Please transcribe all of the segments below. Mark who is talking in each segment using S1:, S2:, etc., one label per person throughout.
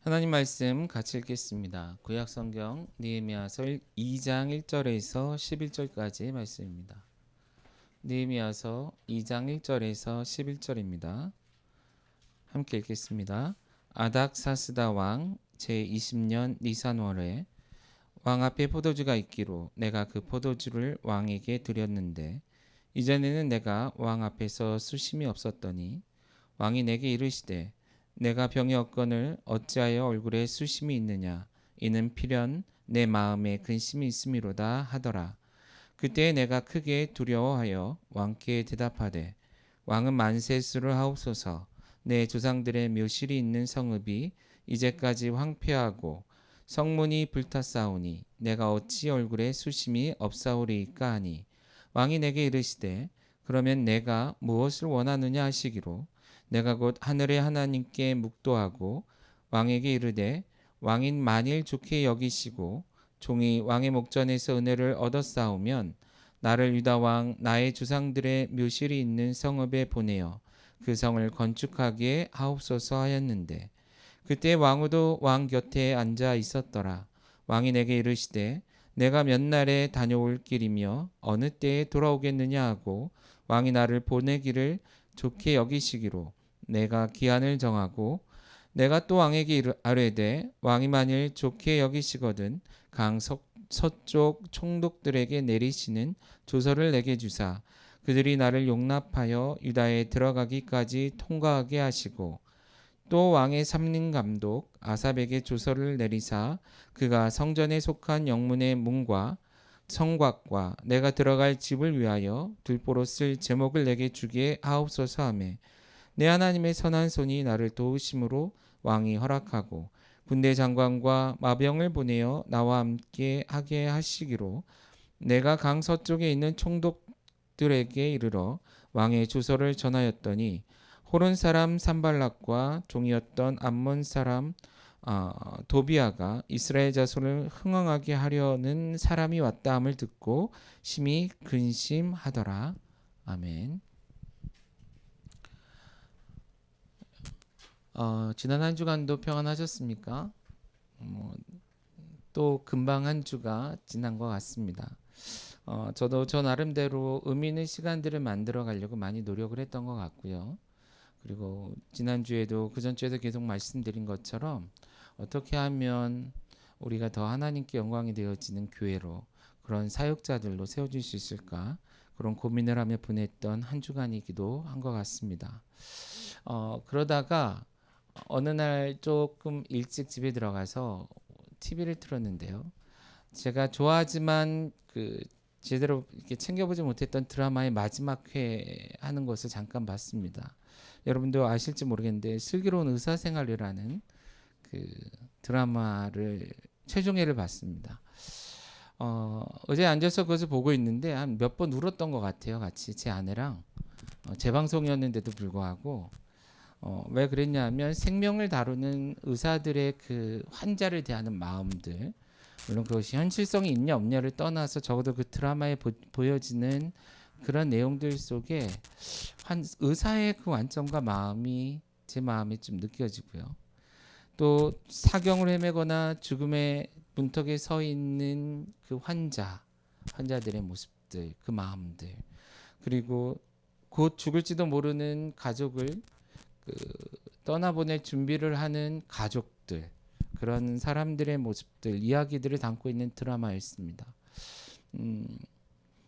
S1: 하나님 말씀 같이 읽겠습니다. 구약 성경 느헤미야서 2장 1절에서 11절까지의 말씀입니다. 느헤미야서 2장 1절에서 11절입니다. 함께 읽겠습니다. 아닥사스다 왕 제20년 니산월에 왕 앞에 포도주가 있기로 내가 그 포도주를 왕에게 드렸는데 이전에는 내가 왕 앞에서 수심이 없었더니 왕이 내게 이르시되 내가 병이 없거늘 어찌하여 얼굴에 수심이 있느냐 이는 필연 내 마음에 근심이 있음이로다 하더라. 그때 내가 크게 두려워하여 왕께 대답하되 왕은 만세수를 하옵소서. 내 조상들의 묘실이 있는 성읍이 이제까지 황폐하고 성문이 불탔사오니 내가 어찌 얼굴에 수심이 없사오리이까 하니 왕이 내게 이르시되 그러면 내가 무엇을 원하느냐 하시기로 내가 곧 하늘의 하나님께 묵도하고 왕에게 이르되 왕인 만일 좋게 여기시고 종이 왕의 목전에서 은혜를 얻었사오면 나를 유다 왕 나의 조상들의 묘실이 있는 성읍에 보내어 그 성을 건축하게 하옵소서 하였는데 그때 왕후도 왕 곁에 앉아 있었더라. 왕이 내게 이르시되 내가 몇 날에 다녀올 길이며 어느 때에 돌아오겠느냐 하고 왕이 나를 보내기를 좋게 여기시기로 내가 기한을 정하고 내가 또 왕에게 아뢰되 왕이 만일 좋게 여기시거든 강 서쪽 총독들에게 내리시는 조서를 내게 주사 그들이 나를 용납하여 유다에 들어가기까지 통과하게 하시고 또 왕의 삼림감독 아삽에게 조서를 내리사 그가 성전에 속한 영문의 문과 성곽과 내가 들어갈 집을 위하여 들보로 쓸 제목을 내게 주게 하옵소서 하매 내 하나님의 선한 손이 나를 도우심으로 왕이 허락하고 군대 장관과 마병을 보내어 나와 함께 하게 하시기로 내가 강 서쪽에 있는 총독들에게 이르러 왕의 주소를 전하였더니 호른 사람 산발락과 종이었던 암몬 사람 도비아가 이스라엘 자손을 흥왕하게 하려는 사람이 왔다 함을 듣고 심히 근심하더라. 아멘. 지난 한 주간도 평안하셨습니까? 또 금방 한 주가 지난 것 같습니다. 저도 저 나름대로 의미 있는 시간들을 만들어 가려고 많이 노력을 했던 것 같고요. 그리고 지난주에도 그전주에도 계속 말씀드린 것처럼 어떻게 하면 우리가 더 하나님께 영광이 되어지는 교회로 그런 사역자들로 세워질 수 있을까 그런 고민을 하며 보냈던 한 주간이기도 한 것 같습니다. 그러다가 어느 날 조금 일찍 집에 들어가서 TV를 틀었는데요. 제가 좋아하지만 제대로 이렇게 챙겨보지 못했던 드라마의 마지막 회 하는 것을 잠깐 봤습니다. 여러분도 아실지 모르겠는데 슬기로운 의사생활이라는 그 드라마를 최종회를 봤습니다. 어제 앉아서 그것을 보고 있는데 한 몇 번 울었던 것 같아요. 같이 제 아내랑 재방송이었는데도 불구하고 왜 그랬냐면 생명을 다루는 의사들의 그 환자를 대하는 마음들 물론 그것이 현실성이 있냐 없냐를 떠나서 적어도 그 드라마에 보여지는 그런 내용들 속에 의사의 그 관점과 마음이 제 마음에 좀 느껴지고요. 또 사경을 헤매거나 죽음의 문턱에 서 있는 그 환자들의 모습들, 그 마음들, 그리고 곧 죽을지도 모르는 가족을 떠나보낼 준비를 하는 가족들, 그런 사람들의 모습들, 이야기들을 담고 있는 드라마였습니다.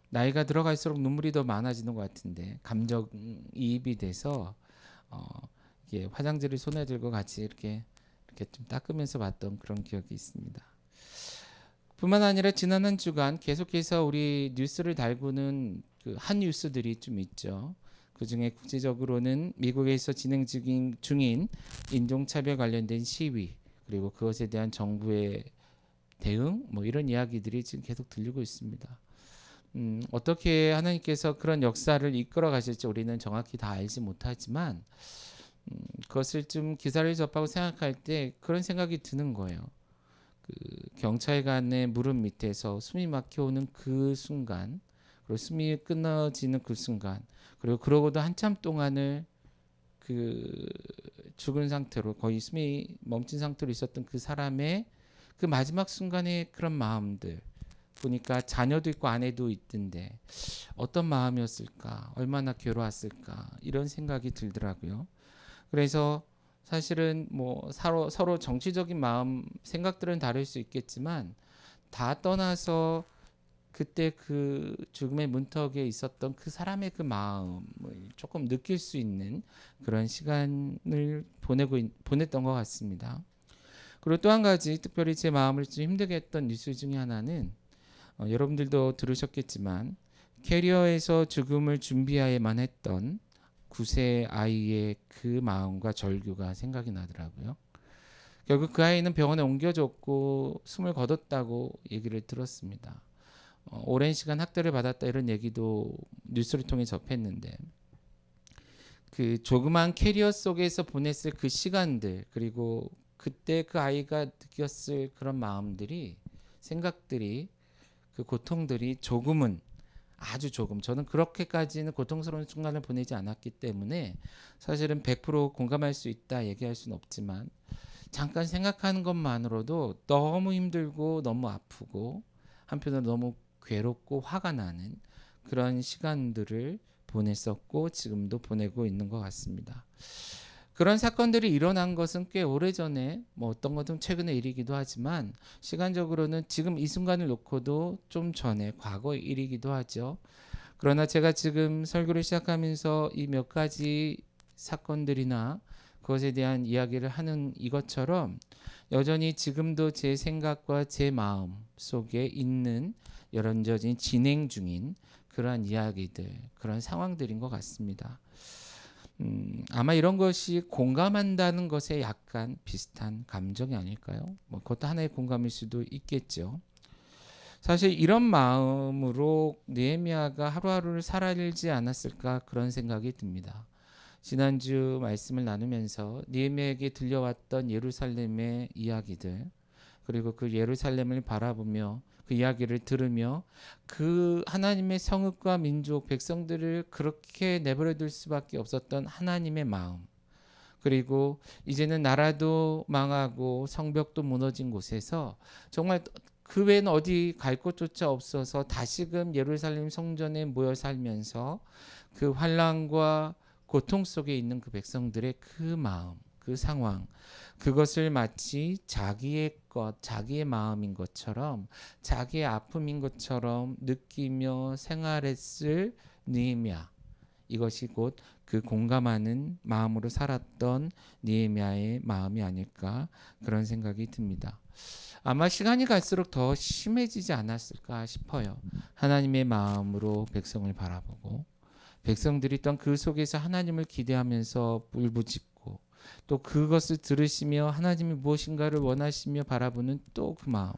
S1: 나이가 들어갈수록 눈물이 더 많아지는 것 같은데 감정이입이 돼서 이게 화장지를 손에 들고 같이 이렇게 좀 닦으면서 봤던 그런 기억이 있습니다. 뿐만 아니라 지난 한 주간 계속해서 우리 뉴스를 달구는 그 한 뉴스들이 좀 있죠. 그 중에 국제적으로는 미국에서 진행 중인 인종차별 관련된 시위 그리고 그것에 대한 정부의 대응 뭐 이런 이야기들이 지금 계속 들리고 있습니다. 어떻게 하나님께서 그런 역사를 이끌어 가실지 우리는 정확히 다 알지 못하지만 그것을 좀 기사를 접하고 생각할 때 그런 생각이 드는 거예요. 그 경찰관의 무릎 밑에서 숨이 막혀오는 그 순간 그리고 숨이 끊어지는 그 순간 그리고 그러고도 한참 동안을 그 죽은 상태로 거의 숨이 멈춘 상태로 있었던 그 사람의 그 마지막 순간의 그런 마음들 보니까 자녀도 있고 아내도 있던데 어떤 마음이었을까, 얼마나 괴로웠을까 이런 생각이 들더라고요. 그래서 사실은 뭐 서로 정치적인 마음 생각들은 다를 수 있겠지만 다 떠나서 그때 그 죽음의 문턱에 있었던 그 사람의 그 마음을 조금 느낄 수 있는 그런 시간을 보냈던 것 같습니다. 그리고 또 한 가지 특별히 제 마음을 좀 힘들게 했던 뉴스 중에 하나는 여러분들도 들으셨겠지만 캐리어에서 죽음을 준비하야만 했던 9세 아이의 그 마음과 절규가 생각이 나더라고요. 결국 그 아이는 병원에 옮겨졌고 숨을 거뒀다고 얘기를 들었습니다. 오랜 시간 학대를 받았다 이런 얘기도 뉴스를 통해 접했는데 그 조그만 캐리어 속에서 보냈을 그 시간들 그리고 그때 그 아이가 느꼈을 그런 마음들이 생각들이 그 고통들이 조금은 아주 조금 저는 그렇게까지는 고통스러운 순간을 보내지 않았기 때문에 사실은 100% 공감할 수 있다 얘기할 수는 없지만 잠깐 생각하는 것만으로도 너무 힘들고 너무 아프고 한편으로 너무 괴롭고 화가 나는 그런 시간들을 보냈었고 지금도 보내고 있는 것 같습니다. 그런 사건들이 일어난 것은 꽤 오래전에 뭐 어떤 것은 최근의 일이기도 하지만 시간적으로는 지금 이 순간을 놓고도 좀 전에 과거의 일이기도 하죠. 그러나 제가 지금 설교를 시작하면서 이 몇 가지 사건들이나 그것에 대한 이야기를 하는 이것처럼 여전히 지금도 제 생각과 제 마음 속에 있는 여전히 진행 중인 그러한 이야기들, 그런 상황들인 것 같습니다. 아마 이런 것이 공감한다는 것에 약간 비슷한 감정이 아닐까요? 뭐 그것도 하나의 공감일 수도 있겠죠. 사실 이런 마음으로 느헤미야가 하루하루를 살아들지 않았을까 그런 생각이 듭니다. 지난주 말씀을 나누면서 느헤미야에게 들려왔던 예루살렘의 이야기들 그리고 그 예루살렘을 바라보며 그 이야기를 들으며 그 하나님의 성읍과 민족 백성들을 그렇게 내버려둘 수밖에 없었던 하나님의 마음 그리고 이제는 나라도 망하고 성벽도 무너진 곳에서 정말 그 외에는 어디 갈 곳조차 없어서 다시금 예루살렘 성전에 모여 살면서 그 환난과 고통 속에 있는 그 백성들의 그 마음, 그 상황, 그것을 마치 자기의 것, 자기의 마음인 것처럼 자기의 아픔인 것처럼 느끼며 생활했을 느헤미야. 이것이 곧 그 공감하는 마음으로 살았던 느헤미야의 마음이 아닐까 그런 생각이 듭니다. 아마 시간이 갈수록 더 심해지지 않았을까 싶어요. 하나님의 마음으로 백성을 바라보고 백성들이 또한 그 속에서 하나님을 기대하면서 울부짖고 또 그것을 들으시며 하나님이 무엇인가를 원하시며 바라보는 또 그 마음.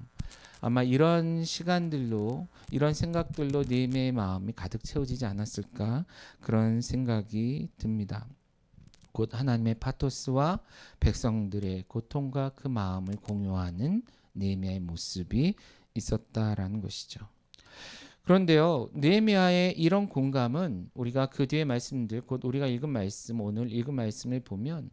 S1: 아마 이런 시간들로 이런 생각들로 느헤미야의 마음이 가득 채워지지 않았을까 그런 생각이 듭니다. 곧 하나님의 파토스와 백성들의 고통과 그 마음을 공유하는 느헤미야의 모습이 있었다라는 것이죠. 그런데요, 느헤미야의 이런 공감은 우리가 그 뒤에 말씀들, 곧 우리가 읽은 말씀, 오늘 읽은 말씀을 보면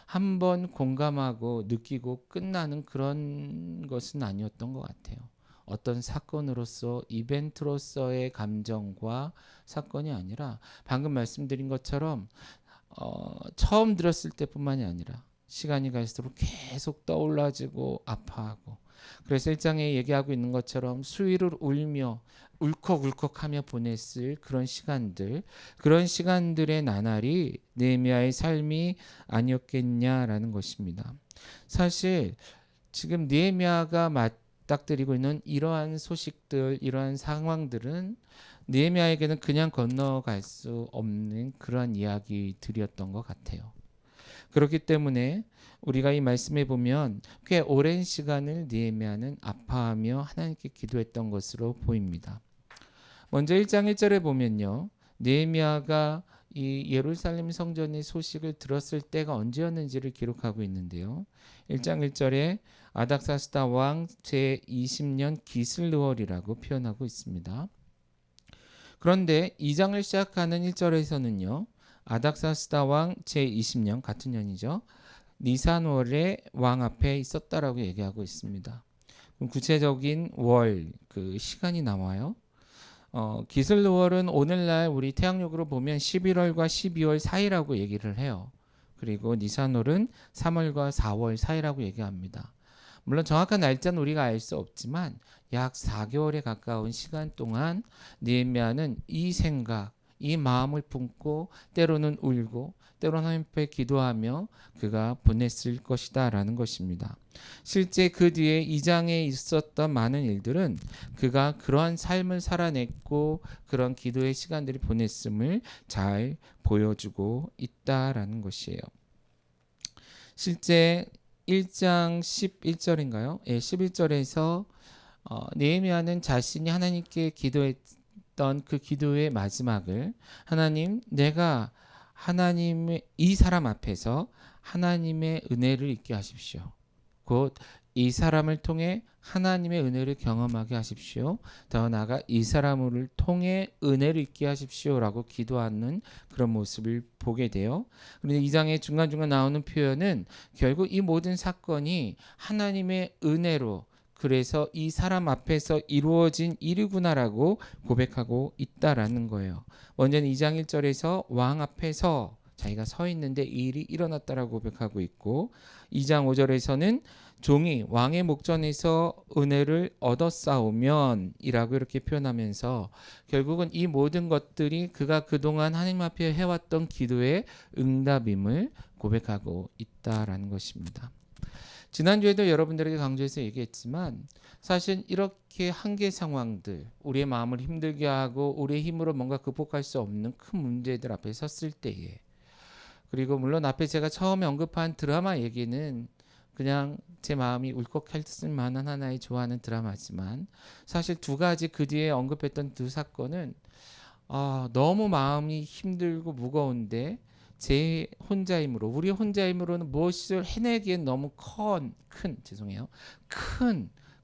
S1: 한번 공감하고 느끼고 끝나는 그런 것은 아니었던 것 같아요. 어떤 사건으로서 이벤트로서의 감정과 사건이 아니라 방금 말씀드린 것처럼 처음 들었을 때뿐만이 아니라 시간이 갈수록 계속 떠올라지고 아파하고 그래서 1장에 얘기하고 있는 것처럼 수위를 울며 울컥울컥하며 보냈을 그런 시간들 그런 시간들의 나날이 느헤미야의 삶이 아니었겠냐라는 것입니다. 사실 지금 느헤미야가 맞닥뜨리고 있는 이러한 소식들 이러한 상황들은 느헤미야에게는 그냥 건너갈 수 없는 그러한 이야기들이었던 것 같아요. 그렇기 때문에 우리가 이 말씀에 보면 꽤 오랜 시간을 느헤미야는 아파하며 하나님께 기도했던 것으로 보입니다. 먼저 1장 1절에 보면요. 느헤미야가 이 예루살렘 성전의 소식을 들었을 때가 언제였는지를 기록하고 있는데요. 1장 1절에 아닥사스다 왕 제20년 기슬르월이라고 표현하고 있습니다. 그런데 2장을 시작하는 1절에서는요. 아닥사스다 왕 제20년 같은 년이죠. 니산월의 왕 앞에 있었다라고 얘기하고 있습니다. 그럼 구체적인 월, 그 시간이 나와요. 기슬루월은 오늘날 우리 태양력으로 보면 11월과 12월 사이라고 얘기를 해요. 그리고 니산월은 3월과 4월 사이라고 얘기합니다. 물론 정확한 날짜는 우리가 알 수 없지만 약 4개월에 가까운 시간 동안 느헤미야는 이 생각, 이 마음을 품고 때로는 울고 때로는 하나님 앞에 기도하며 그가 보냈을 것이다 라는 것입니다. 실제 그 뒤에 2장에 있었던 많은 일들은 그가 그러한 삶을 살아냈고 그런 기도의 시간들이 보냈음을 잘 보여주고 있다라는 것이에요. 실제 1장 11절인가요? 예, 11절에서 느헤미야는 자신이 하나님께 기도했던 그 기도의 마지막을 하나님, 내가 하나님의 이 사람 앞에서 하나님의 은혜를 잊게 하십시오. 곧 이 사람을 통해 하나님의 은혜를 경험하게 하십시오. 더 나아가 이 사람을 통해 은혜를 잊게 하십시오라고 기도하는 그런 모습을 보게 돼요. 그런데 이 장의 중간중간 나오는 표현은 결국 이 모든 사건이 하나님의 은혜로 그래서 이 사람 앞에서 이루어진 일이구나라고 고백하고 있다라는 거예요. 먼저는 2장 1절에서 왕 앞에서 자기가 서 있는데 이 일이 일어났다라고 고백하고 있고 2장 5절에서는 종이 왕의 목전에서 은혜를 얻었사오면 이라고 이렇게 표현하면서 결국은 이 모든 것들이 그가 그동안 하나님 앞에 해왔던 기도의 응답임을 고백하고 있다라는 것입니다. 지난주에도 여러분들에게 강조해서 얘기했지만 사실 이렇게 한계 상황들, 우리의 마음을 힘들게 하고 우리의 힘으로 뭔가 극복할 수 없는 큰 문제들 앞에 섰을 때에, 그리고 물론 앞에 제가 처음에 언급한 드라마 얘기는 그냥 제 마음이 울컥했을 만한 하나의 좋아하는 드라마지만 사실 두 가지 그 뒤에 언급했던 두 사건은 너무 마음이 힘들고 무거운데 제 혼자임으로, 우리 혼자임으로는 무엇을 해내기엔 너무 큰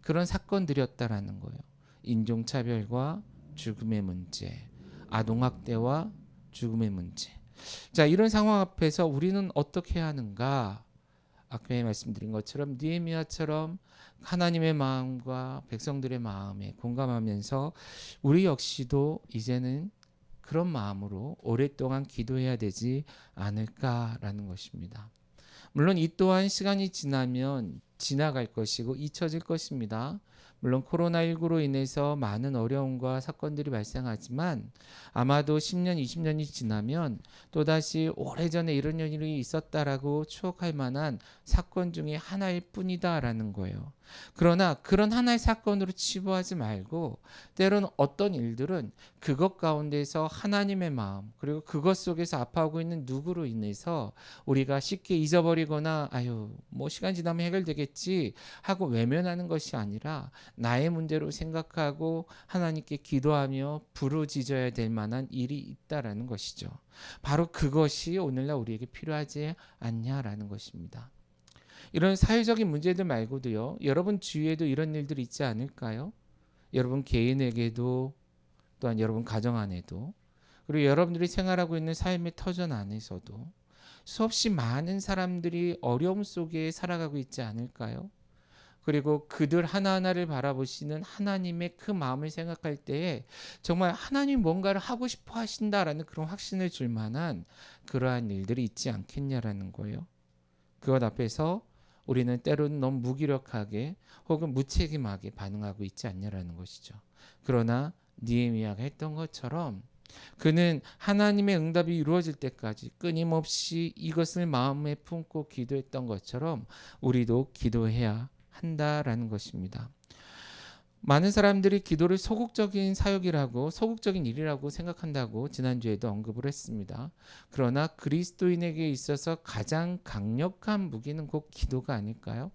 S1: 그런 사건들이었다라는 거예요. 인종차별과 죽음의 문제, 아동학대와 죽음의 문제. 자, 이런 상황 앞에서 우리는 어떻게 해야 하는가? 아까 말씀드린 것처럼 느헤미야처럼 하나님의 마음과 백성들의 마음에 공감하면서 우리 역시도 이제는 그런 마음으로 오랫동안 기도해야 되지 않을까라는 것입니다. 물론 이 또한 시간이 지나면 지나갈 것이고 잊혀질 것입니다. 물론 코로나19로 인해서 많은 어려움과 사건들이 발생하지만 아마도 10년, 20년이 지나면 또다시 오래전에 이런 일이 있었다라고 추억할 만한 사건 중에 하나일 뿐이다라는 거예요. 그러나 그런 하나의 사건으로 치부하지 말고 때로는 어떤 일들은 그것 가운데서 하나님의 마음 그리고 그것 속에서 아파하고 있는 누구로 인해서 우리가 쉽게 잊어버리거나 뭐 시간 지나면 해결되겠지 하고 외면하는 것이 아니라 나의 문제로 생각하고 하나님께 기도하며 부르짖어야 될 만한 일이 있다라는 것이죠. 바로 그것이 오늘날 우리에게 필요하지 않냐라는 것입니다. 이런 사회적인 문제들 말고도요, 여러분 주위에도 이런 일들이 있지 않을까요? 여러분 개인에게도, 또한 여러분 가정 안에도, 그리고 여러분들이 생활하고 있는 삶의 터전 안에서도 수없이 많은 사람들이 어려움 속에 살아가고 있지 않을까요? 그리고 그들 하나하나를 바라보시는 하나님의 그 마음을 생각할 때에 정말 하나님 뭔가를 하고 싶어 하신다라는 그런 확신을 줄 만한 그러한 일들이 있지 않겠냐라는 거예요. 그것 앞에서 우리는 때로는 너무 무기력하게 혹은 무책임하게 반응하고 있지 않냐라는 것이죠. 그러나 느헤미야가 했던 것처럼 그는 하나님의 응답이 이루어질 때까지 끊임없이 이것을 마음에 품고 기도했던 것처럼 우리도 기도해야 한다라는 것입니다. 많은 사람들이 기도를 소극적인 사역이라고, 소극적인 일이라고 생각한다고 지난주에도 언급을 했습니다. 그러나 그리스도인에게 있어서 가장 강력한 무기는 곧 기도가 아닐까요?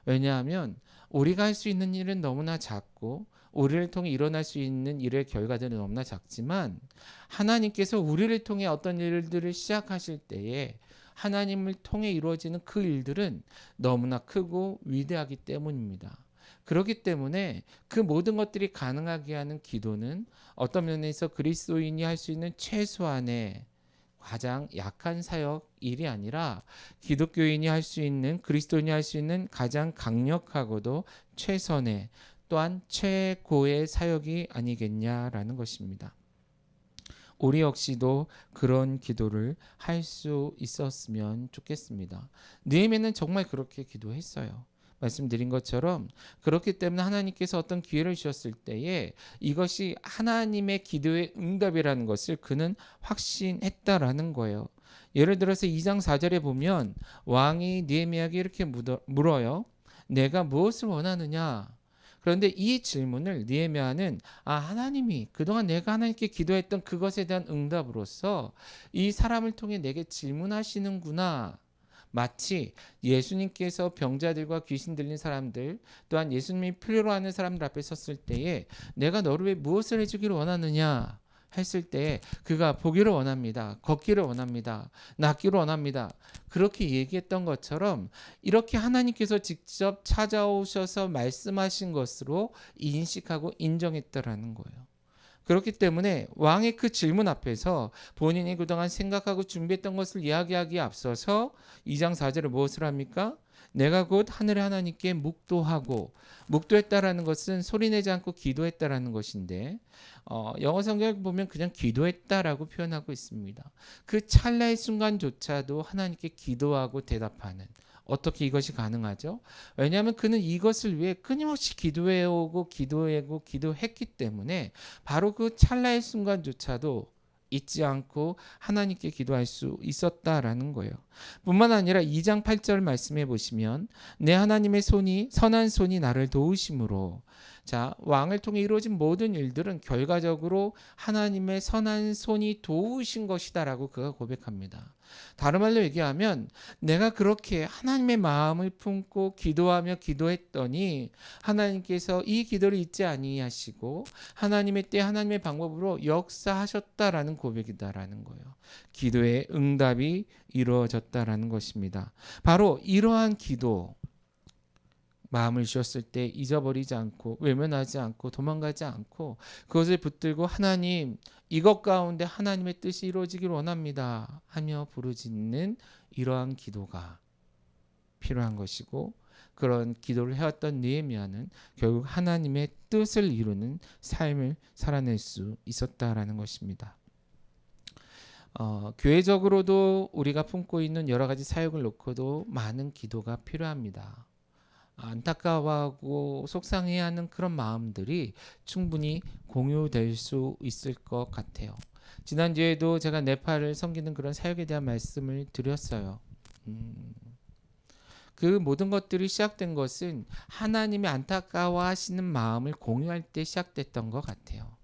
S1: 왜냐하면 우리가 할 수 있는 일은 너무나 작고 우리를 통해 일어날 수 있는 일의 결과들은 너무나 작지만 하나님께서 우리를 통해 어떤 일들을 시작하실 때에 하나님을 통해 이루어지는 그 일들은 너무나 크고 위대하기 때문입니다. 그렇기 때문에 그 모든 것들이 가능하게 하는 기도는 어떤 면에서 그리스도인이 할 수 있는 최소한의 가장 약한 사역 일이 아니라 기독교인이 할 수 있는, 그리스도인이 할 수 있는 가장 강력하고도 최선의, 또한 최고의 사역이 아니겠냐라는 것입니다. 우리 역시도 그런 기도를 할 수 있었으면 좋겠습니다. 느헤미야는 정말 그렇게 기도했어요. 말씀드린 것처럼 그렇기 때문에 하나님께서 어떤 기회를 주셨을 때에 이것이 하나님의 기도의 응답이라는 것을 그는 확신했다라는 거예요. 예를 들어서 2장 4절에 보면 왕이 느헤미야에게 이렇게 물어요. 내가 무엇을 원하느냐? 그런데 이 질문을 느헤미야는 하나님이 그동안 내가 하나님께 기도했던 그것에 대한 응답으로서 이 사람을 통해 내게 질문하시는구나. 마치 예수님께서 병자들과 귀신 들린 사람들, 또한 예수님이 필요로 하는 사람들 앞에 섰을 때에 내가 너를 위해 무엇을 해주기를 원하느냐 했을 때 그가 보기를 원합니다. 걷기를 원합니다. 낫기를 원합니다. 그렇게 얘기했던 것처럼 이렇게 하나님께서 직접 찾아오셔서 말씀하신 것으로 인식하고 인정했다라는 거예요. 그렇기 때문에 왕의 그 질문 앞에서 본인이 그동안 생각하고 준비했던 것을 이야기하기에 앞서서 2장 4절에 무엇을 합니까? 내가 곧 하늘의 하나님께 묵도했다라는 것은 소리내지 않고 기도했다라는 것인데 영어 성경을 보면 그냥 기도했다라고 표현하고 있습니다. 그 찰나의 순간조차도 하나님께 기도하고 대답하는, 어떻게 이것이 가능하죠? 왜냐하면 그는 이것을 위해 끊임없이 기도해오고 기도했기 때문에 바로 그 찰나의 순간조차도 잊지 않고 하나님께 기도할 수 있었다라는 거예요. 뿐만 아니라 2장 8절 말씀해 보시면 내 하나님의 선한 손이 나를 도우심으로, 자, 왕을 통해 이루어진 모든 일들은 결과적으로 하나님의 선한 손이 도우신 것이다라고 그가 고백합니다. 다른 말로 얘기하면 내가 그렇게 하나님의 마음을 품고 기도하며 기도했더니 하나님께서 이 기도를 잊지 아니하시고 하나님의 때 하나님의 방법으로 역사하셨다라는 고백이다라는 거예요. 기도의 응답이 이루어졌다라는 것입니다. 바로 이러한 기도, 마음을 주셨을 때 잊어버리지 않고 외면하지 않고 도망가지 않고 그것을 붙들고 하나님, 이것 가운데 하나님의 뜻이 이루어지길 원합니다 하며 부르짖는 이러한 기도가 필요한 것이고, 그런 기도를 해왔던 느헤미야는 결국 하나님의 뜻을 이루는 삶을 살아낼 수 있었다라는 것입니다. 교회적으로도 우리가 품고 있는 여러 가지 사역을 놓고도 많은 기도가 필요합니다. 안타까워하고 속상해하는 그런 마음들이 충분히 공유될 수 있을 것 같아요. 지난주에도 제가 네팔을 섬기는 그런 사역에 대한 말씀을 드렸어요. 그 모든 것들이 시작된 것은 하나님이 안타까워하시는 마음을 공유할 때 시작됐던 것 같아요.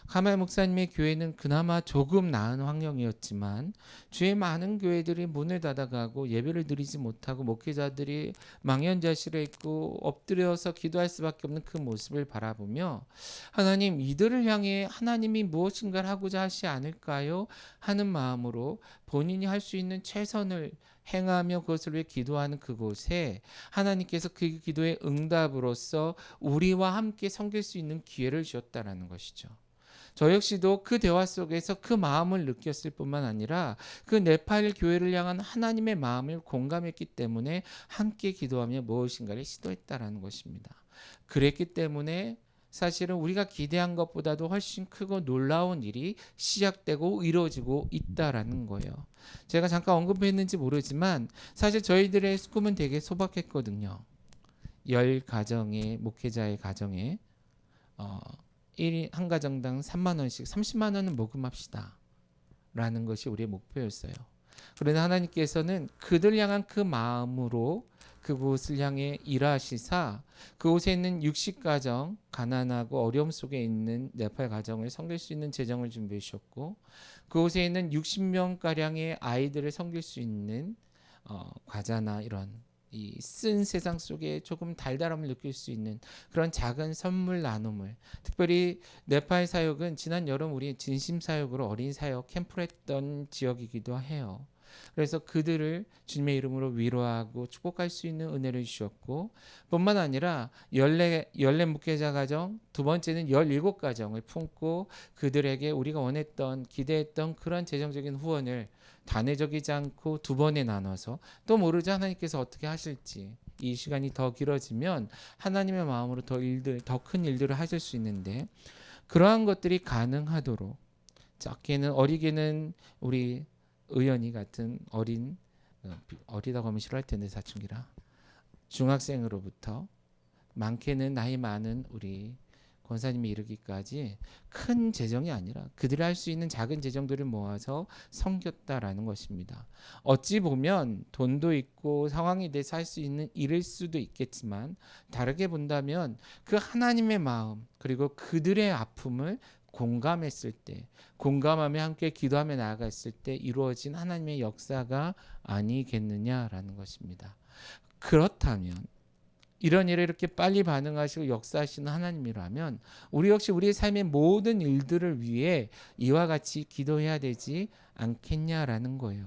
S1: 카멜 목사님의 교회는 그나마 조금 나은 환경이었지만 주의 많은 교회들이 문을 닫아가고 예배를 드리지 못하고 목회자들이 망연자실해 있고 엎드려서 기도할 수밖에 없는 그 모습을 바라보며 하나님, 이들을 향해 하나님이 무엇인가를 하고자 하시지 않을까요? 하는 마음으로 본인이 할 수 있는 최선을 행하며 그것을 위해 기도하는 그곳에 하나님께서 그 기도의 응답으로서 우리와 함께 섬길 수 있는 기회를 주셨다라는 것이죠. 저 역시도 그 대화 속에서 그 마음을 느꼈을 뿐만 아니라 그 네팔 교회를 향한 하나님의 마음을 공감했기 때문에 함께 기도하며 무엇인가를 시도했다라는 것입니다. 그랬기 때문에 사실은 우리가 기대한 것보다도 훨씬 크고 놀라운 일이 시작되고 이루어지고 있다라는 거예요. 제가 잠깐 언급했는지 모르지만 사실 저희들의 꿈은 되게 소박했거든요. 10가정의 목회자의 가정에 1인 한 가정당 3만 원씩 30만 원은 모금합시다 라는 것이 우리의 목표였어요. 그런데 하나님께서는 그들 향한 그 마음으로 그곳을 향해 일하시사 그곳에 있는 60가정, 가난하고 어려움 속에 있는 네팔 가정을 섬길 수 있는 재정을 준비해 주셨고, 그곳에 있는 60명가량의 아이들을 섬길 수 있는 과자나 이런 이 쓴 세상 속에 조금 달달함을 느낄 수 있는 그런 작은 선물 나눔을, 특별히 네팔 사역은 지난 여름 우리 진심 사역으로 어린 사역 캠프를 했던 지역이기도 해요. 그래서 그들을 주님의 이름으로 위로하고 축복할 수 있는 은혜를 주셨고, 뿐만 아니라 14 목회자 가정, 두 번째는 17 가정을 품고 그들에게 우리가 원했던, 기대했던 그런 재정적인 후원을 단회적이지 않고 두 번에 나눠서, 또 모르죠, 하나님께서 어떻게 하실지. 이 시간이 더 길어지면 하나님의 마음으로 더 큰 일들을 하실 수 있는데, 그러한 것들이 가능하도록, 작게는, 어리게는 우리 의연이 같은 어리다고 하면 싫어할 텐데, 사춘기라, 중학생으로부터 많게는 나이 많은 우리 권사님이 이르기까지 큰 재정이 아니라 그들이 할 수 있는 작은 재정들을 모아서 섬겼다라는 것입니다. 어찌 보면 돈도 있고 상황에 대해서 할 수 있는 일일 수도 있겠지만, 다르게 본다면 그 하나님의 마음, 그리고 그들의 아픔을 공감했을 때, 공감하며 함께 기도하며 나아갔을 때 이루어진 하나님의 역사가 아니겠느냐라는 것입니다. 그렇다면, 이런 일에 이렇게 빨리 반응하시고 역사하시는 하나님이라면 우리 역시 우리의 삶의 모든 일들을 위해 이와 같이 기도해야 되지 않겠냐라는 거예요.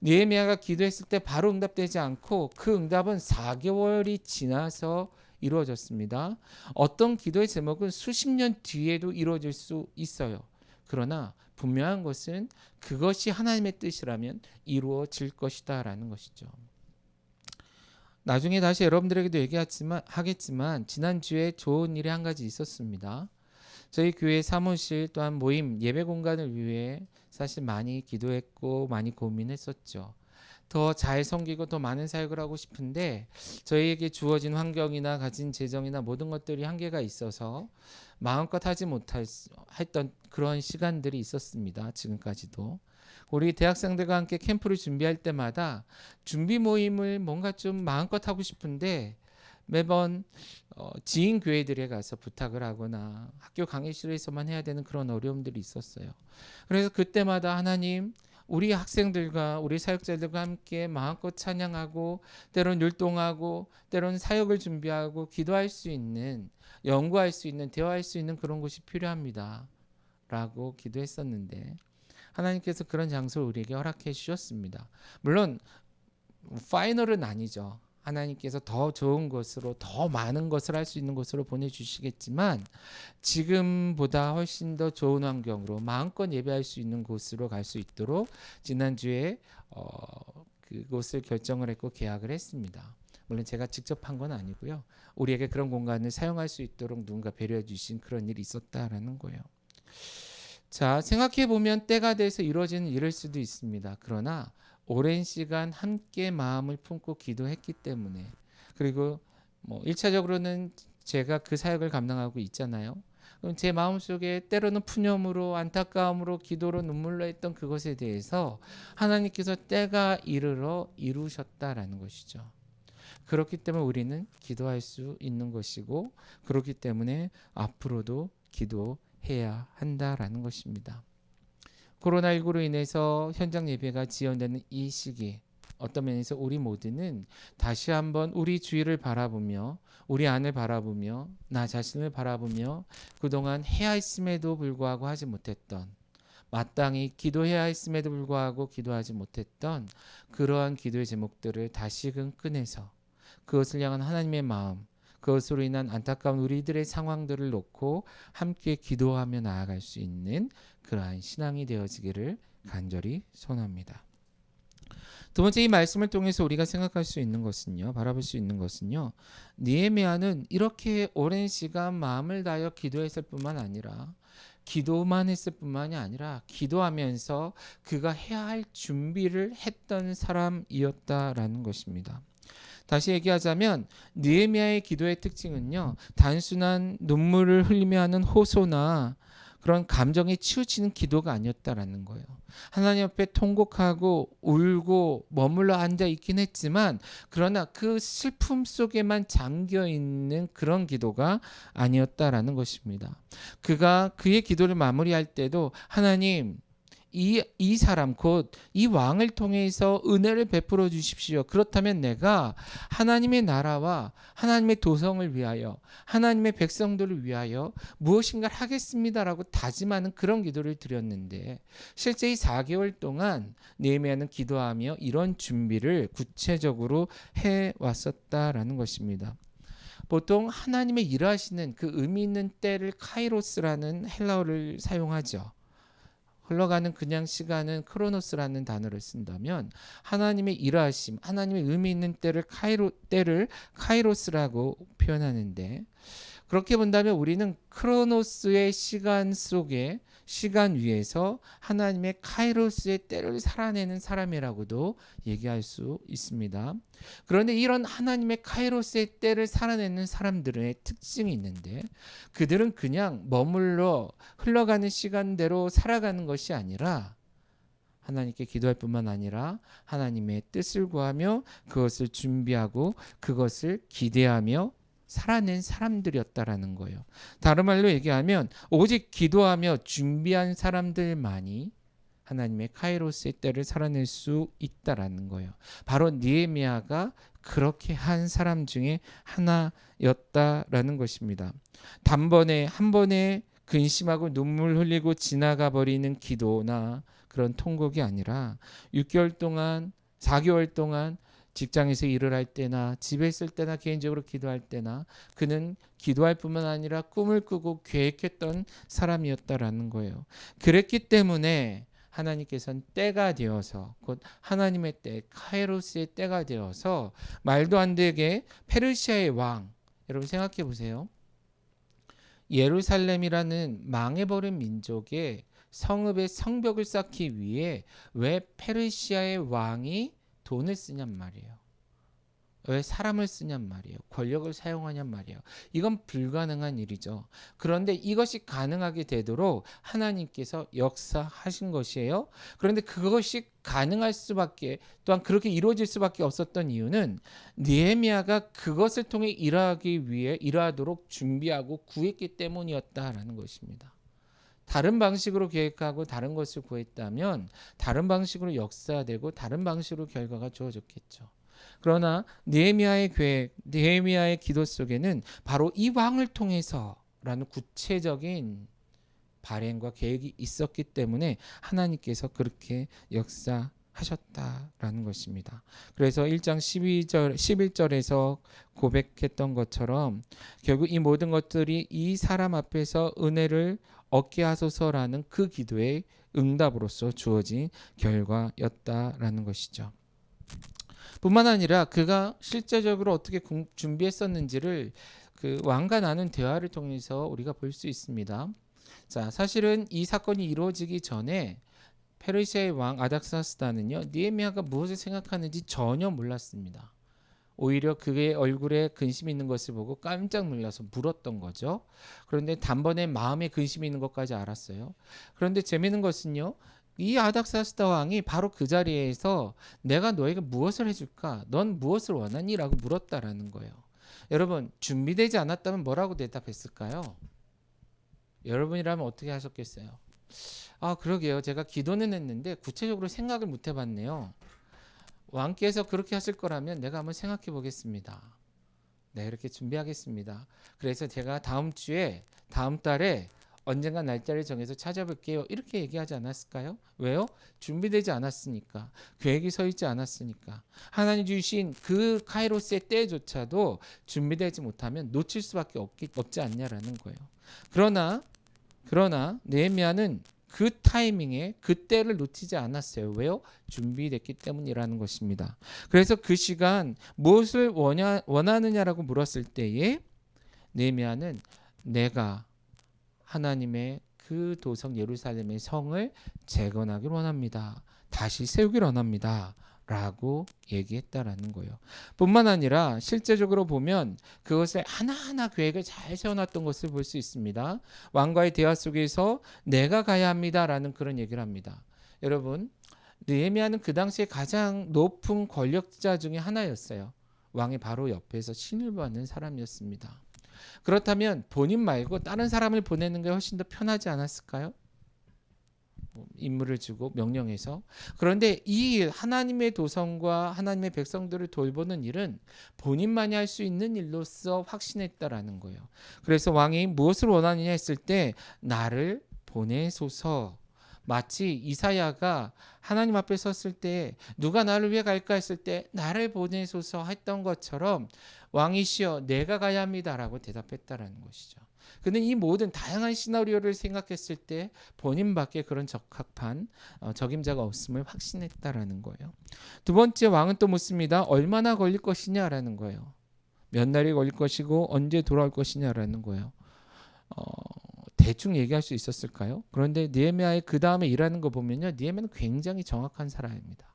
S1: 느헤미야가 기도했을 때 바로 응답되지 않고 그 응답은 4개월이 지나서 이루어졌습니다. 어떤 기도의 제목은 수십 년 뒤에도 이루어질 수 있어요. 그러나 분명한 것은 그것이 하나님의 뜻이라면 이루어질 것이다라는 것이죠. 나중에 다시 여러분들에게도 하겠지만 지난주에 좋은 일이 한 가지 있었습니다. 저희 교회 사무실 또한 모임 예배 공간을 위해 사실 많이 기도했고 많이 고민했었죠. 더 잘 섬기고 더 많은 사역을 하고 싶은데 저희에게 주어진 환경이나 가진 재정이나 모든 것들이 한계가 있어서 마음껏 하지 못했던 그런 시간들이 있었습니다. 지금까지도. 우리 대학생들과 함께 캠프를 준비할 때마다 준비 모임을 뭔가 좀 마음껏 하고 싶은데 매번 지인 교회들에 가서 부탁을 하거나 학교 강의실에서만 해야 되는 그런 어려움들이 있었어요. 그래서 그때마다 하나님, 우리 학생들과 우리 사역자들과 함께 마음껏 찬양하고 때론 율동하고 때론 사역을 준비하고 기도할 수 있는, 연구할 수 있는, 대화할 수 있는 그런 곳이 필요합니다 라고 기도했었는데, 하나님께서 그런 장소를 우리에게 허락해 주셨습니다. 물론 파이널은 아니죠. 하나님께서 더 좋은 것으로, 더 많은 것을 할 수 있는 곳으로 보내주시겠지만 지금보다 훨씬 더 좋은 환경으로 마음껏 예배할 수 있는 곳으로 갈 수 있도록 지난주에 그곳을 결정을 했고 계약을 했습니다. 물론 제가 직접 한 건 아니고요. 우리에게 그런 공간을 사용할 수 있도록 누군가 배려해 주신 그런 일이 있었다라는 거예요. 자, 생각해 보면 때가 돼서 이루어지는 일일 수도 있습니다. 그러나 오랜 시간 함께 마음을 품고 기도했기 때문에, 그리고 1차적으로는 제가 그 사역을 감당하고 있잖아요. 그럼 제 마음속에 때로는 푸념으로, 안타까움으로, 기도로, 눈물로 했던 그것에 대해서 하나님께서 때가 이르러 이루셨다라는 것이죠. 그렇기 때문에 우리는 기도할 수 있는 것이고, 그렇기 때문에 앞으로도 기도해야 한다라는 것입니다. 코로나19로 인해서 현장 예배가 지연되는 이 시기, 어떤 면에서 우리 모두는 다시 한번 우리 주위를 바라보며, 우리 안을 바라보며, 나 자신을 바라보며 그동안 해야 했음에도 불구하고 하지 못했던, 마땅히 기도해야 했음에도 불구하고 기도하지 못했던 그러한 기도의 제목들을 다시금 꺼내서 그것을 향한 하나님의 마음, 그것으로 인한 안타까운 우리들의 상황들을 놓고 함께 기도하며 나아갈 수 있는 그러한 신앙이 되어지기를 간절히 소원합니다. 두 번째, 이 말씀을 통해서 우리가 생각할 수 있는 것은요, 바라볼 수 있는 것은요, 느헤미야는 이렇게 오랜 시간 마음을 다하여 기도했을 뿐만 아니라, 기도만 했을 뿐만이 아니라 기도하면서 그가 해야 할 준비를 했던 사람이었다라는 것입니다. 다시 얘기하자면 느헤미야의 기도의 특징은요, 단순한 눈물을 흘리며 하는 호소나 그런 감정에 치우치는 기도가 아니었다라는 거예요. 하나님 앞에 통곡하고 울고 머물러 앉아 있긴 했지만, 그러나 그 슬픔 속에만 잠겨 있는 그런 기도가 아니었다라는 것입니다. 그가 그의 기도를 마무리할 때도 하나님, 이 사람 곧 이 왕을 통해서 은혜를 베풀어 주십시오. 그렇다면 내가 하나님의 나라와 하나님의 도성을 위하여 하나님의 백성들을 위하여 무엇인가를 하겠습니다라고 다짐하는 그런 기도를 드렸는데 실제 이 4개월 동안 느헤미야는 기도하며 이런 준비를 구체적으로 해왔었다라는 것입니다. 보통 하나님의 일하시는 그 의미 있는 때를 카이로스라는 헬라어를 사용하죠. 흘러가는 그냥 시간은 크로노스라는 단어를 쓴다면 하나님의 일하심, 하나님의 의미 있는 때를 카이로스라고 표현하는데 그렇게 본다면 우리는 크로노스의 시간 속에 시간 위에서 하나님의 카이로스의 때를 살아내는 사람이라고도 얘기할 수 있습니다. 그런데 이런 하나님의 카이로스의 때를 살아내는 사람들의 특징이 있는데 그들은 그냥 머물러 흘러가는 시간대로 살아가는 것이 아니라 하나님께 기도할 뿐만 아니라 하나님의 뜻을 구하며 그것을 준비하고 그것을 기대하며 살아낸 사람들이었다라는 거예요. 다른 말로 얘기하면 오직 기도하며 준비한 사람들만이 하나님의 카이로스의 때를 살아낼 수 있다라는 거예요. 바로 느헤미야가 그렇게 한 사람 중에 하나였다라는 것입니다. 단번에 한 번에 근심하고 눈물 흘리고 지나가 버리는 기도나 그런 통곡이 아니라 6개월 동안 4개월 동안 직장에서 일을 할 때나 집에 있을 때나 개인적으로 기도할 때나 그는 기도할 뿐만 아니라 꿈을 꾸고 계획했던 사람이었다라는 거예요. 그랬기 때문에 하나님께서는 때가 되어서 곧 하나님의 때 카이로스의 때가 되어서 말도 안 되게 페르시아의 왕 여러분 생각해 보세요. 예루살렘이라는 망해버린 민족의 성읍의 성벽을 쌓기 위해 왜 페르시아의 왕이 돈을 쓰냔 말이에요. 왜 사람을 쓰냔 말이에요. 권력을 사용하냔 말이에요. 이건 불가능한 일이죠. 그런데 이것이 가능하게 되도록 하나님께서 역사하신 것이에요. 그런데 그것이 가능할 수밖에 또한 그렇게 이루어질 수밖에 없었던 이유는 느헤미야가 그것을 통해 일하도록 준비하고 구했기 때문이었다라는 것입니다. 다른 방식으로 계획하고 다른 것을 구했다면 다른 방식으로 역사되고 다른 방식으로 결과가 주어졌겠죠. 그러나 느헤미야의 계획, 느헤미야의 기도 속에는 바로 이 왕을 통해서라는 구체적인 발행과 계획이 있었기 때문에 하나님께서 그렇게 역사하셨다라는 것입니다. 그래서 1장 11절에서 고백했던 것처럼 결국 이 모든 것들이 이 사람 앞에서 은혜를 얻게 하소서라는 그 기도의 응답으로서 주어진 결과였다라는 것이죠. 뿐만 아니라 그가 실제적으로 어떻게 준비했었는지를 그 왕과 나눈 대화를 통해서 우리가 볼 수 있습니다. 자, 사실은 이 사건이 이루어지기 전에 페르시아의 왕 아닥사스다는요 느헤미야가 무엇을 생각하는지 전혀 몰랐습니다. 오히려 그의 얼굴에 근심이 있는 것을 보고 깜짝 놀라서 물었던 거죠. 그런데 단번에 마음에 근심이 있는 것까지 알았어요. 그런데 재미있는 것은요. 이 아닥사스다 왕이 바로 그 자리에서 내가 너에게 무엇을 해줄까? 넌 무엇을 원하니? 라고 물었다라는 거예요. 여러분 준비되지 않았다면 뭐라고 대답했을까요? 여러분이라면 어떻게 하셨겠어요? 아 그러게요. 제가 기도는 했는데 구체적으로 생각을 못 해봤네요. 왕께서 그렇게 하실 거라면 내가 한번 생각해 보겠습니다. 네, 이렇게 준비하겠습니다. 그래서 제가 다음 달에 언젠가 날짜를 정해서 찾아볼게요. 이렇게 얘기하지 않았을까요? 왜요? 준비되지 않았으니까. 계획이 서 있지 않았으니까. 하나님 주신 그 카이로스의 때조차도 준비되지 못하면 놓칠 수밖에 없지 않냐라는 거예요. 그러나 느헤미야는 그 타이밍에 그 때를 놓치지 않았어요. 왜요? 준비됐기 때문이라는 것입니다. 그래서 그 시간 무엇을 원하느냐라고 물었을 때에 느헤미야는 내가 하나님의 그 도성 예루살렘의 성을 재건하기를 원합니다. 다시 세우기를 원합니다. 라고 얘기했다라는 거예요. 뿐만 아니라 실제적으로 보면 그것을 하나하나 계획을 잘 세워놨던 것을 볼 수 있습니다. 왕과의 대화 속에서 내가 가야 합니다라는 그런 얘기를 합니다. 여러분 느헤미야는 그 당시에 가장 높은 권력자 중에 하나였어요. 왕의 바로 옆에서 신을 받는 사람이었습니다. 그렇다면 본인 말고 다른 사람을 보내는 게 훨씬 더 편하지 않았을까요? 임무를 주고 명령해서. 그런데 이 일, 하나님의 도성과 하나님의 백성들을 돌보는 일은 본인만이 할 수 있는 일로서 확신했다라는 거예요. 그래서 왕이 무엇을 원하느냐 했을 때 나를 보내소서. 마치 이사야가 하나님 앞에 섰을 때 누가 나를 위해 갈까 했을 때 나를 보내소서 했던 것처럼 왕이시여 내가 가야 합니다라고 대답했다라는 것이죠. 그는 이 모든 다양한 시나리오를 생각했을 때 본인밖에 그런 적합한 적임자가 없음을 확신했다라는 거예요. 두 번째, 왕은 또 묻습니다. 얼마나 걸릴 것이냐라는 거예요. 몇 날이 걸릴 것이고 언제 돌아올 것이냐라는 거예요. 대충 얘기할 수 있었을까요? 그런데 느헤미야의 그 다음에 일하는 거 보면요, 느헤미야는 굉장히 정확한 사람입니다.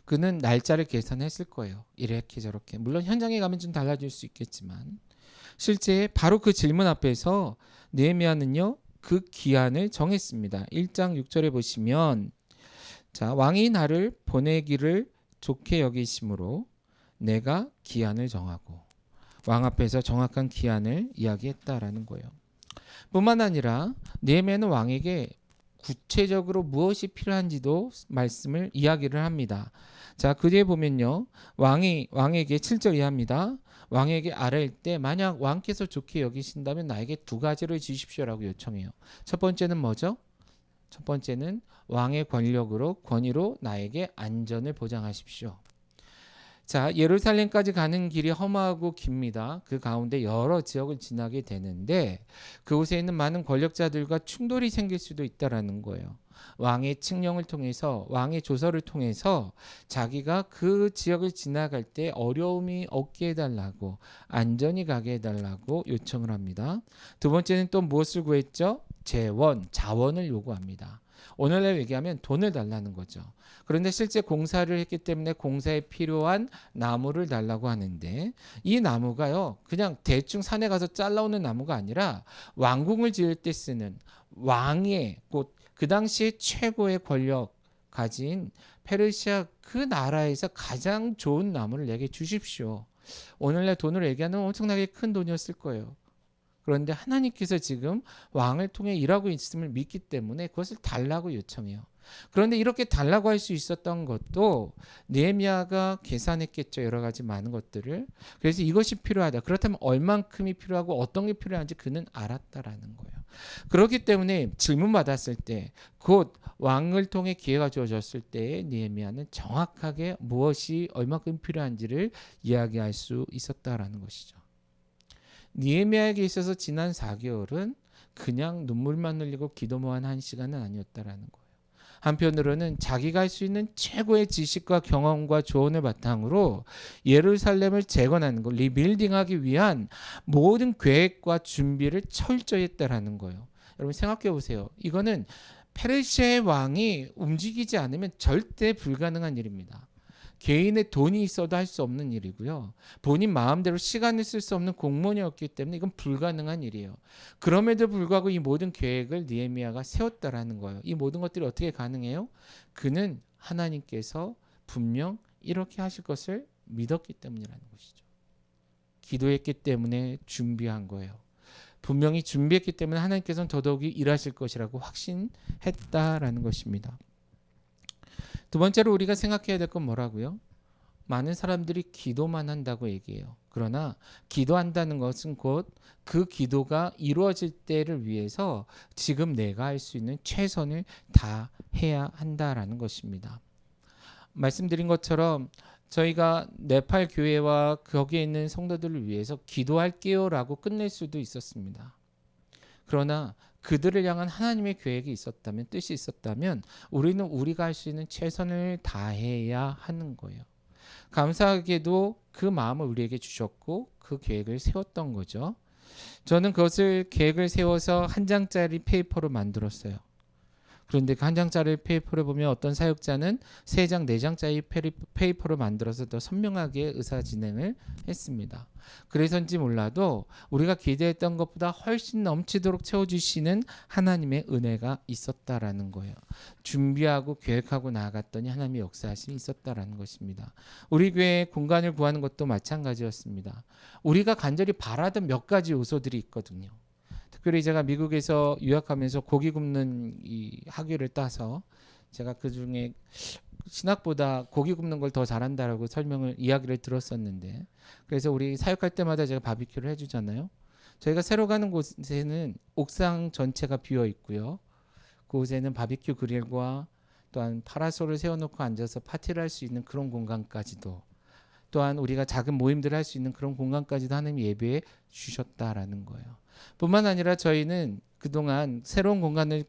S1: 그는 날짜를 계산했을 거예요. 이렇게 저렇게. 물론 현장에 가면 좀 달라질 수 있겠지만 실제 바로 그 질문 앞에서 느헤미야는요, 그 기한을 정했습니다. 1장 6절에 보시면 자, 왕이 나를 보내기를 좋게 여기심으로 내가 기한을 정하고, 왕 앞에서 정확한 기한을 이야기했다라는 거예요. 뿐만 아니라 느헤미야는 왕에게 구체적으로 무엇이 필요한지도 말씀을 이야기를 합니다. 자, 그 뒤에 보면요, 왕에게 7절 이하입니다. 왕에게 아뢰일 때 만약 왕께서 좋게 여기신다면 나에게 두 가지를 주십시오라고 요청해요. 첫 번째는 뭐죠? 첫 번째는 왕의 권위로 나에게 안전을 보장하십시오. 자, 예루살렘까지 가는 길이 험하고 깁니다. 그 가운데 여러 지역을 지나게 되는데 그곳에 있는 많은 권력자들과 충돌이 생길 수도 있다라는 거예요. 왕의 칙령을 통해서, 왕의 조서를 통해서 자기가 그 지역을 지나갈 때 어려움이 없게 해달라고, 안전히 가게 해달라고 요청을 합니다. 두 번째는 또 무엇을 구했죠? 자원을 요구합니다. 오늘날 얘기하면 돈을 달라는 거죠. 그런데 실제 공사를 했기 때문에 공사에 필요한 나무를 달라고 하는데 이 나무가요, 그냥 대충 산에 가서 잘라오는 나무가 아니라 왕궁을 지을 때 쓰는 왕의 곧 그 당시에 최고의 권력 가진 페르시아 그 나라에서 가장 좋은 나무를 내게 주십시오. 오늘날 돈으로 얘기하는 엄청나게 큰 돈이었을 거예요. 그런데 하나님께서 지금 왕을 통해 일하고 있음을 믿기 때문에 그것을 달라고 요청해요. 그런데 이렇게 달라고 할 수 있었던 것도 느헤미야가 계산했겠죠. 여러 가지 많은 것들을. 그래서 이것이 필요하다. 그렇다면 얼만큼이 필요하고 어떤 게 필요한지 그는 알았다라는 거예요. 그렇기 때문에 질문받았을 때 곧 왕을 통해 기회가 주어졌을 때 느헤미야는 정확하게 무엇이 얼마큼 필요한지를 이야기할 수 있었다라는 것이죠. 느헤미야에게 있어서 지난 4개월은 그냥 눈물만 흘리고 기도만 한 시간은 아니었다라는 거예요. 한편으로는 자기가 할 수 있는 최고의 지식과 경험과 조언을 바탕으로 예루살렘을 재건하는 것, 리빌딩하기 위한 모든 계획과 준비를 철저히 했다라는 거예요. 여러분 생각해 보세요. 이거는 페르시아의 왕이 움직이지 않으면 절대 불가능한 일입니다. 개인의 돈이 있어도 할 수 없는 일이고요. 본인 마음대로 시간을 쓸 수 없는 공무원이었기 때문에 이건 불가능한 일이에요. 그럼에도 불구하고 이 모든 계획을 느헤미야가 세웠다라는 거예요. 이 모든 것들이 어떻게 가능해요? 그는 하나님께서 분명 이렇게 하실 것을 믿었기 때문이라는 것이죠. 기도했기 때문에 준비한 거예요. 분명히 준비했기 때문에 하나님께서는 더더욱이 일하실 것이라고 확신했다라는 것입니다. 두 번째로 우리가 생각해야 될 건 뭐라고요? 많은 사람들이 기도만 한다고 얘기해요. 그러나 기도한다는 것은 곧 그 기도가 이루어질 때를 위해서 지금 내가 할 수 있는 최선을 다해야 한다라는 것입니다. 말씀드린 것처럼 저희가 네팔 교회와 거기에 있는 성도들을 위해서 기도할게요라고 끝낼 수도 있었습니다. 그러나 그들을 향한 하나님의 계획이 있었다면, 뜻이 있었다면 우리는 우리가 할 수 있는 최선을 다해야 하는 거예요. 감사하게도 그 마음을 우리에게 주셨고 그 계획을 세웠던 거죠. 저는 그것을 계획을 세워서 한 장짜리 페이퍼로 만들었어요. 그런데 그 한 장짜리 페이퍼를 보면 어떤 사역자는 3장, 4장짜리 페이퍼로 만들어서 더 선명하게 의사 진행을 했습니다. 그래서인지 몰라도 우리가 기대했던 것보다 훨씬 넘치도록 채워주시는 하나님의 은혜가 있었다라는 거예요. 준비하고 계획하고 나아갔더니 하나님의 역사하심이 있었다라는 것입니다. 우리 교회 공간을 구하는 것도 마찬가지였습니다. 우리가 간절히 바라던 몇 가지 요소들이 있거든요. 특별히 제가 미국에서 유학하면서 고기 굽는 이 학위를 따서 제가 그 중에 신학보다 고기 굽는 걸 더 잘한다라고 이야기를 들었었는데, 그래서 우리 사역할 때마다 제가 바비큐를 해주잖아요. 저희가 새로 가는 곳에는 옥상 전체가 비어 있고요. 그곳에는 바비큐 그릴과 또한 파라솔을 세워놓고 앉아서 파티를 할 수 있는 그런 공간까지도, 또한 우리가 작은 모임들을 할 수 있는 그런 공간까지도 하나님이 예배해 주셨다라는 거예요. 뿐만 아니라 저희는 그동안 새로운 공간을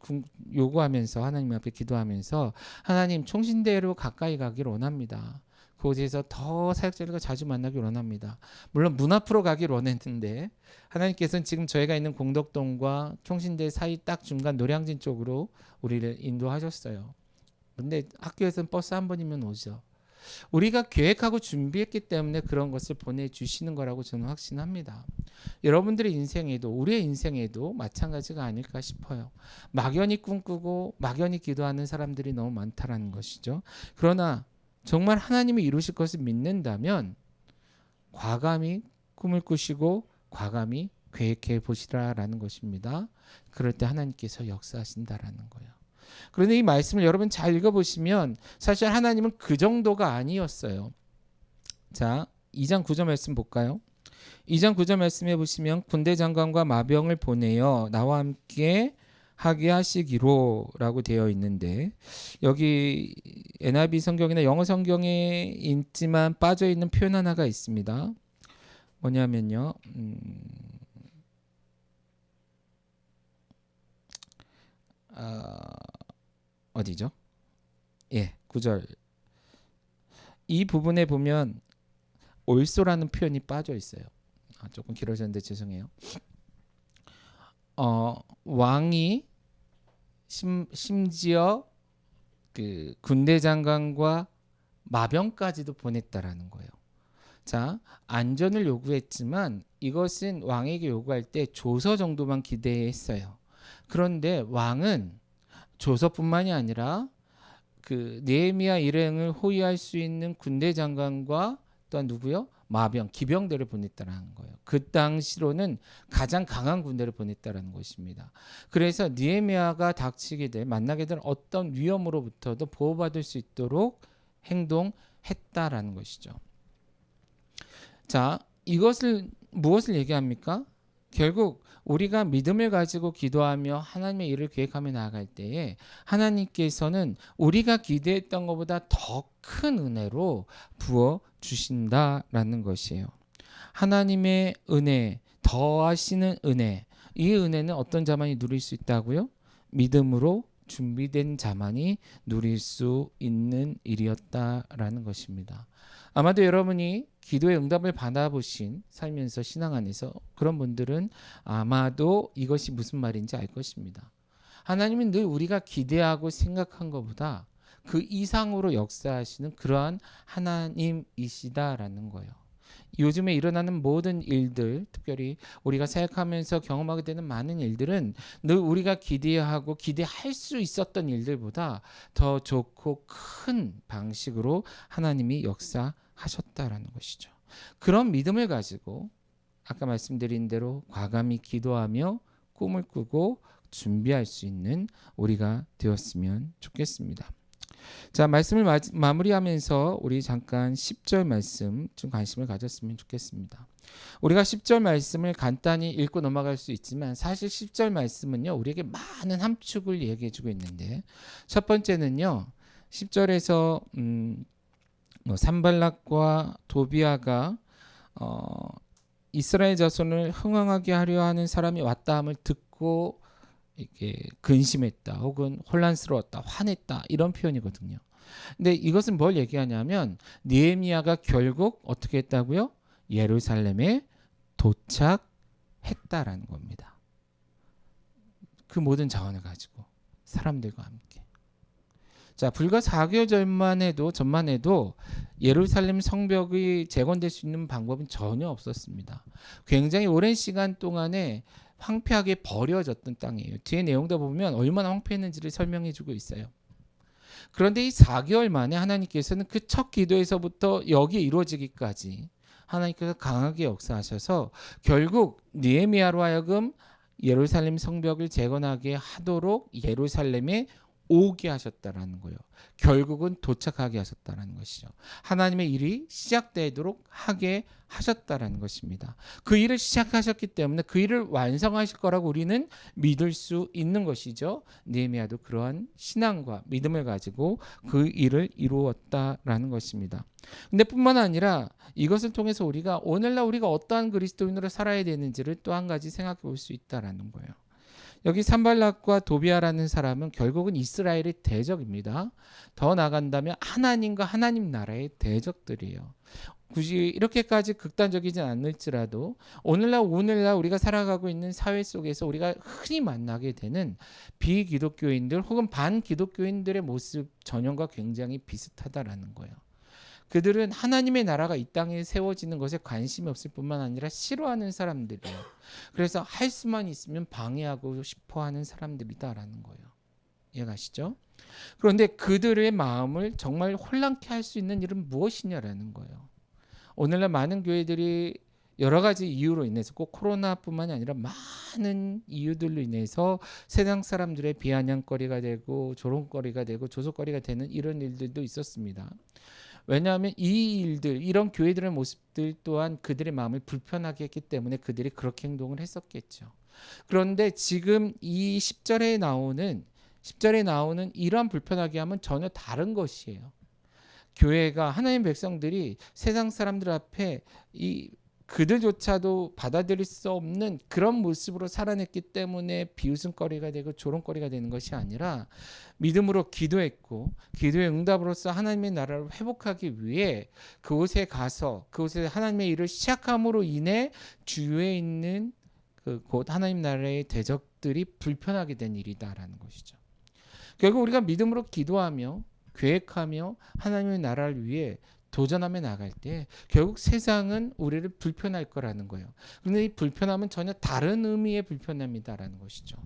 S1: 요구하면서 하나님 앞에 기도하면서 하나님 총신대로 가까이 가기를 원합니다. 그곳에서 더 사역자들과 자주 만나기를 원합니다. 물론 문 앞으로 가기를 원했는데 하나님께서는 지금 저희가 있는 공덕동과 총신대 사이 딱 중간 노량진 쪽으로 우리를 인도하셨어요. 근데 학교에서는 버스 한 번이면 오죠. 우리가 계획하고 준비했기 때문에 그런 것을 보내주시는 거라고 저는 확신합니다. 여러분들의 인생에도, 우리의 인생에도 마찬가지가 아닐까 싶어요. 막연히 꿈꾸고 막연히 기도하는 사람들이 너무 많다라는 것이죠. 그러나 정말 하나님이 이루실 것을 믿는다면 과감히 꿈을 꾸시고 과감히 계획해 보시라라는 것입니다. 그럴 때 하나님께서 역사하신다라는 거예요. 그런데 이 말씀을 여러분 잘 읽어보시면 사실 하나님은 그 정도가 아니었어요. 자, 2장 9절 말씀 볼까요? 2장 9절 말씀해 보시면 군대 장관과 마병을 보내어 나와 함께 하게 하시기로 라고 되어 있는데, 여기 NIV 성경이나 영어 성경에 있지만 빠져있는 표현 하나가 있습니다. 뭐냐면요, 어디죠? 예, 9절. 이 부분에 보면 올소라는 표현이 빠져 있어요. 조금 길어졌는데 죄송해요. 왕이 심지어 그 군대 장관과 마병까지도 보냈다라는 거예요. 자, 안전을 요구했지만 이것은 왕에게 요구할 때 조서 정도만 기대했어요. 그런데 왕은 조서뿐만이 아니라 그 느헤미야 일행을 호위할 수 있는 군대 장관과 또한 누구요? 마병, 기병대를 보냈다라는 거예요. 그 당시로는 가장 강한 군대를 보냈다라는 것입니다. 그래서 느헤미야가 만나게 될 어떤 위험으로부터도 보호받을 수 있도록 행동했다라는 것이죠. 자, 이것을 무엇을 얘기합니까? 결국 우리가 믿음을 가지고 기도하며 하나님의 일을 계획하며 나아갈 때에 하나님께서는 우리가 기대했던 것보다 더 큰 은혜로 부어 주신다라는 것이에요. 하나님의 은혜, 더하시는 은혜, 이 은혜는 어떤 자만이 누릴 수 있다고요? 믿음으로 준비된 자만이 누릴 수 있는 일이었다라는 것입니다. 아마도 여러분이 기도의 응답을 받아보신 살면서 신앙 안에서 그런 분들은 아마도 이것이 무슨 말인지 알 것입니다. 하나님은 늘 우리가 기대하고 생각한 것보다 그 이상으로 역사하시는 그러한 하나님이시다라는 거예요. 요즘에 일어나는 모든 일들, 특별히 우리가 사역하면서 경험하게 되는 많은 일들은 늘 우리가 기대하고 기대할 수 있었던 일들보다 더 좋고 큰 방식으로 하나님이 역사하셨다라는 것이죠. 그런 믿음을 가지고 아까 말씀드린 대로 과감히 기도하며 꿈을 꾸고 준비할 수 있는 우리가 되었으면 좋겠습니다. 자, 말씀을 마무리하면서 우리 잠깐 10절 말씀 좀 관심을 가졌으면 좋겠습니다. 우리가 10절 말씀을 간단히 읽고 넘어갈 수 있지만 사실 10절 말씀은요, 우리에게 많은 함축을 얘기해 주고 있는데, 첫 번째는요, 10절에서 산발락과 도비아가 이스라엘 자손을 흥황하게 하려 하는 사람이 왔다 함을 듣고 이게 근심했다, 혹은 혼란스러웠다, 화냈다, 이런 표현이거든요. 근데 이것은 뭘 얘기하냐면 느헤미야가 결국 어떻게 했다고요? 예루살렘에 도착했다라는 겁니다. 그 모든 자원을 가지고 사람들과 함께. 자, 불과 4개월 전만 해도 예루살렘 성벽이 재건될 수 있는 방법은 전혀 없었습니다. 굉장히 오랜 시간 동안에 황폐하게 버려졌던 땅이에요. 뒤에 내용도 보면 얼마나 황폐했는지를 설명해 주고 있어요. 그런데 이 4개월 만에 하나님께서는 그 첫 기도에서부터 여기에 이루어지기까지 하나님께서 강하게 역사하셔서 결국 느헤미야로 하여금 예루살렘 성벽을 재건하게 하도록 예루살렘에 오게 하셨다라는 거예요. 결국은 도착하게 하셨다라는 것이죠. 하나님의 일이 시작되도록 하게 하셨다라는 것입니다. 그 일을 시작하셨기 때문에 그 일을 완성하실 거라고 우리는 믿을 수 있는 것이죠. 느헤미야도 그러한 신앙과 믿음을 가지고 그 일을 이루었다라는 것입니다. 근데 뿐만 아니라 이것을 통해서 우리가 오늘날 우리가 어떠한 그리스도인으로 살아야 되는지를 또 한 가지 생각해 볼 수 있다라는 거예요. 여기 산발락과 도비아라는 사람은 결국은 이스라엘의 대적입니다. 더 나아간다면 하나님과 하나님 나라의 대적들이에요. 굳이 이렇게까지 극단적이진 않을지라도 오늘날 우리가 살아가고 있는 사회 속에서 우리가 흔히 만나게 되는 비기독교인들 혹은 반기독교인들의 모습 전형과 굉장히 비슷하다라는 거예요. 그들은 하나님의 나라가 이 땅에 세워지는 것에 관심이 없을 뿐만 아니라 싫어하는 사람들이에요. 그래서 할 수만 있으면 방해하고 싶어하는 사람들이다라는 거예요. 이해가시죠? 그런데 그들의 마음을 정말 혼란케 할 수 있는 일은 무엇이냐라는 거예요. 오늘날 많은 교회들이 여러 가지 이유로 인해서 꼭 코로나뿐만이 아니라 많은 이유들로 인해서 세상 사람들의 비아냥거리가 되고 조롱거리가 되고 조소거리가 되는 이런 일들도 있었습니다. 왜냐하면 이 일들, 이런 교회들의 모습들 또한 그들의 마음을 불편하게 했기 때문에 그들이 그렇게 행동을 했었겠죠. 그런데 지금 이 10절에 나오는 이러한 불편하게 함은 전혀 다른 것이에요. 교회가 하나님 백성들이 세상 사람들 앞에 그들조차도 받아들일 수 없는 그런 모습으로 살아냈기 때문에 비웃음거리가 되고 조롱거리가 되는 것이 아니라 믿음으로 기도했고 기도의 응답으로서 하나님의 나라를 회복하기 위해 그곳에 가서 그곳에 하나님의 일을 시작함으로 인해 주위에 있는 곧 하나님 나라의 대적들이 불편하게 된 일이다라는 것이죠. 결국 우리가 믿음으로 기도하며 계획하며 하나님의 나라를 위해 도전하며 나갈 때 결국 세상은 우리를 불편할 거라는 거예요. 그런데 이 불편함은 전혀 다른 의미의 불편함이다라는 것이죠.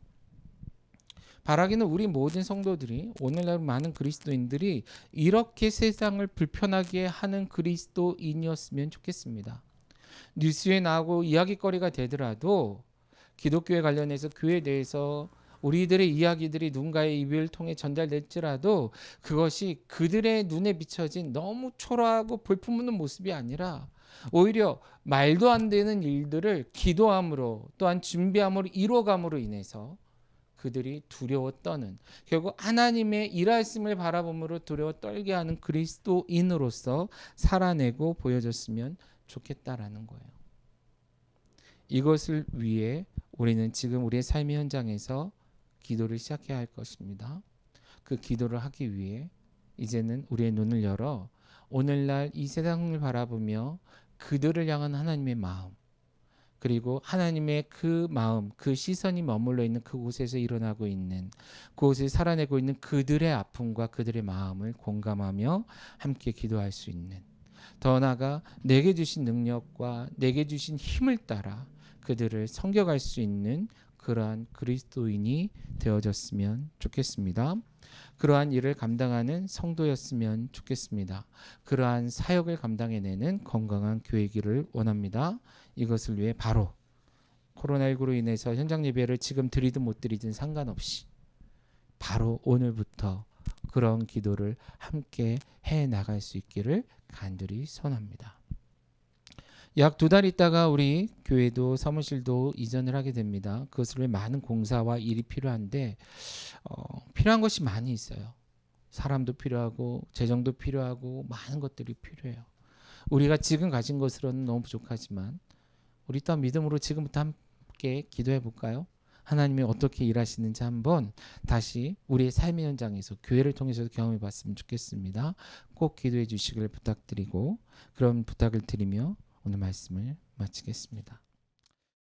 S1: 바라기는 우리 모든 성도들이 오늘날 많은 그리스도인들이 이렇게 세상을 불편하게 하는 그리스도인이었으면 좋겠습니다. 뉴스에 나오고 이야기거리가 되더라도 기독교에 관련해서 교회 내에서 우리들의 이야기들이 누군가의 입을 통해 전달될지라도 그것이 그들의 눈에 비춰진 너무 초라하고 볼품없는 모습이 아니라 오히려 말도 안 되는 일들을 기도함으로 또한 준비함으로 이루어감으로 인해서 그들이 두려워 떠는 결국 하나님의 일하심을 바라봄으로 두려워 떨게 하는 그리스도인으로서 살아내고 보여줬으면 좋겠다라는 거예요. 이것을 위해 우리는 지금 우리의 삶의 현장에서 기도를 시작해야 할 것입니다. 그 기도를 하기 위해 이제는 우리의 눈을 열어 오늘날 이 세상을 바라보며 그들을 향한 하나님의 마음 그리고 하나님의 그 마음, 그 시선이 머물러 있는 그곳에서 일어나고 있는 그곳을 살아내고 있는 그들의 아픔과 그들의 마음을 공감하며 함께 기도할 수 있는 더 나아가 내게 주신 능력과 내게 주신 힘을 따라 그들을 섬겨갈 수 있는 그러한 그리스도인이 되어졌으면 좋겠습니다. 그러한 일을 감당하는 성도였으면 좋겠습니다. 그러한 사역을 감당해내는 건강한 교회이기를 원합니다. 이것을 위해 바로 코로나19로 인해서 현장 예배를 지금 드리든 못 드리든 상관없이 바로 오늘부터 그런 기도를 함께 해나갈 수 있기를 간절히 소원합니다. 약 2달 있다가 우리 교회도 사무실도 이전을 하게 됩니다. 그것을 위해 많은 공사와 일이 필요한데 필요한 것이 많이 있어요. 사람도 필요하고 재정도 필요하고 많은 것들이 필요해요. 우리가 지금 가진 것으로는 너무 부족하지만 우리 또한 믿음으로 지금부터 함께 기도해 볼까요? 하나님이 어떻게 일하시는지 한번 다시 우리의 삶의 현장에서 교회를 통해서도 경험해 봤으면 좋겠습니다. 꼭 기도해 주시기를 부탁드리고 그런 부탁을 드리며 오늘 말씀을 마치겠습니다.